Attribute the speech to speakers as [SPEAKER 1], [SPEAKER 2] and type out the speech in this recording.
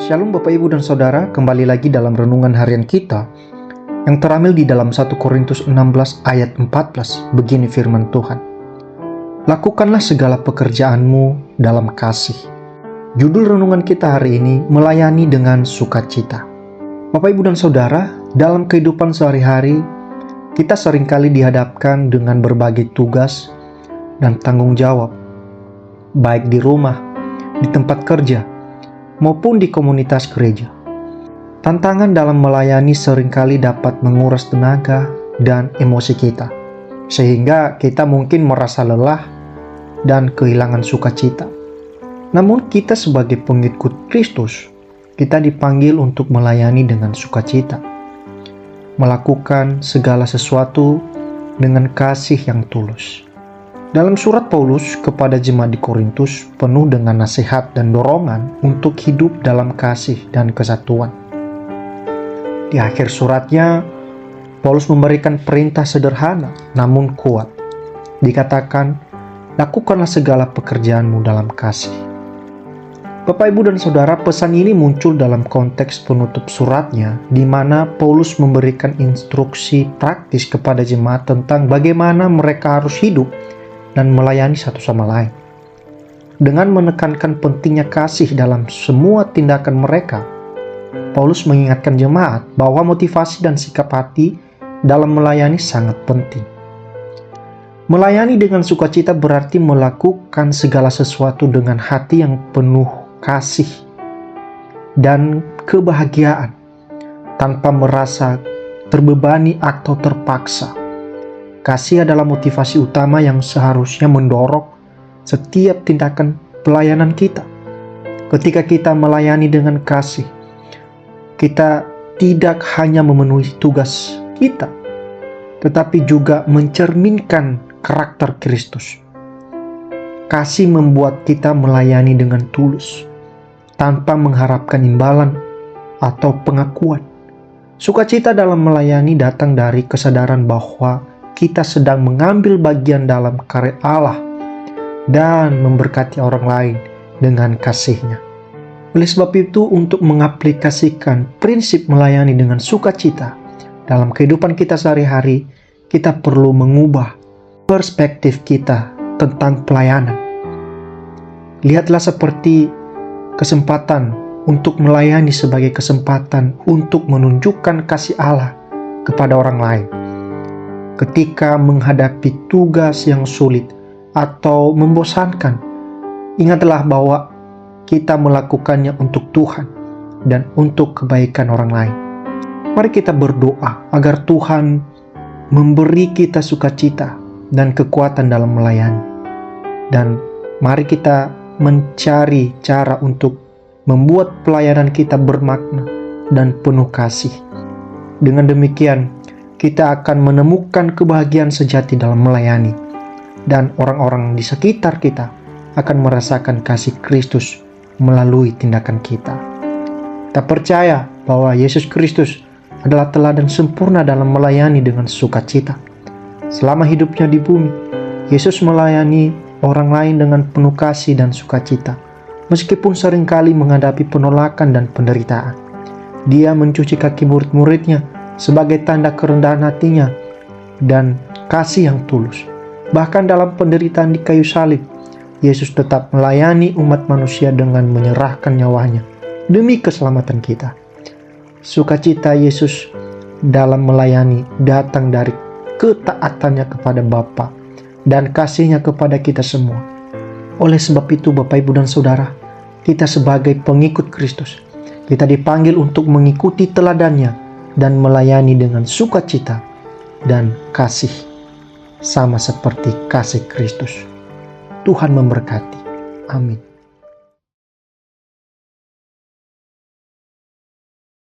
[SPEAKER 1] Shalom Bapak Ibu dan Saudara, kembali lagi dalam renungan harian kita yang terambil di dalam 1 Korintus 16 ayat 14. Begini firman Tuhan. Lakukanlah segala pekerjaanmu dalam kasih. Judul renungan kita hari ini, melayani dengan sukacita. Bapak Ibu dan Saudara, dalam kehidupan sehari-hari, kita seringkali dihadapkan dengan berbagai tugas dan tanggung jawab, baik di rumah, di tempat kerja, maupun di komunitas gereja. Tantangan dalam melayani seringkali dapat menguras tenaga dan emosi kita, sehingga kita mungkin merasa lelah dan kehilangan sukacita. Namun kita sebagai pengikut Kristus, kita dipanggil untuk melayani dengan sukacita, melakukan segala sesuatu dengan kasih yang tulus. Dalam surat Paulus kepada jemaat di Korintus penuh dengan nasihat dan dorongan untuk hidup dalam kasih dan kesatuan. Di akhir suratnya, Paulus memberikan perintah sederhana namun kuat. Dikatakan, lakukanlah segala pekerjaanmu dalam kasih. Bapak, Ibu, dan Saudara, pesan ini muncul dalam konteks penutup suratnya, di mana Paulus memberikan instruksi praktis kepada jemaat tentang bagaimana mereka harus hidup dan melayani satu sama lain. Dengan menekankan pentingnya kasih dalam semua tindakan mereka, Paulus mengingatkan jemaat bahwa motivasi dan sikap hati dalam melayani sangat penting. Melayani dengan sukacita berarti melakukan segala sesuatu dengan hati yang penuh kasih dan kebahagiaan, tanpa merasa terbebani atau terpaksa. Kasih adalah motivasi utama yang seharusnya mendorong setiap tindakan pelayanan kita. Ketika kita melayani dengan kasih, kita tidak hanya memenuhi tugas kita, tetapi juga mencerminkan karakter Kristus. Kasih membuat kita melayani dengan tulus, tanpa mengharapkan imbalan atau pengakuan. Sukacita dalam melayani datang dari kesadaran bahwa kita sedang mengambil bagian dalam karya Allah dan memberkati orang lain dengan kasih-Nya. Oleh sebab itu, untuk mengaplikasikan prinsip melayani dengan sukacita dalam kehidupan kita sehari-hari, kita perlu mengubah perspektif kita tentang pelayanan. Lihatlah seperti kesempatan untuk melayani sebagai kesempatan untuk menunjukkan kasih Allah kepada orang lain. Ketika menghadapi tugas yang sulit atau membosankan, ingatlah bahwa kita melakukannya untuk Tuhan dan untuk kebaikan orang lain. Mari kita berdoa agar Tuhan memberi kita sukacita dan kekuatan dalam melayani. Dan mari kita mencari cara untuk membuat pelayanan kita bermakna dan penuh kasih. Dengan demikian, kita akan menemukan kebahagiaan sejati dalam melayani, dan orang-orang di sekitar kita akan merasakan kasih Kristus melalui tindakan kita. Kita percaya bahwa Yesus Kristus adalah teladan sempurna dalam melayani dengan sukacita. Selama hidupnya di bumi, Yesus melayani orang lain dengan penuh kasih dan sukacita, meskipun seringkali menghadapi penolakan dan penderitaan. Dia mencuci kaki murid-muridnya sebagai tanda kerendahan hatinya dan kasih yang tulus. Bahkan dalam penderitaan di kayu salib, Yesus tetap melayani umat manusia dengan menyerahkan nyawanya demi keselamatan kita. Sukacita Yesus dalam melayani datang dari ketaatannya kepada Bapa dan kasihnya kepada kita semua. Oleh sebab itu, Bapak, Ibu, dan Saudara, kita sebagai pengikut Kristus, kita dipanggil untuk mengikuti teladannya dan melayani dengan sukacita dan kasih, sama seperti kasih Kristus. Tuhan memberkati. Amin.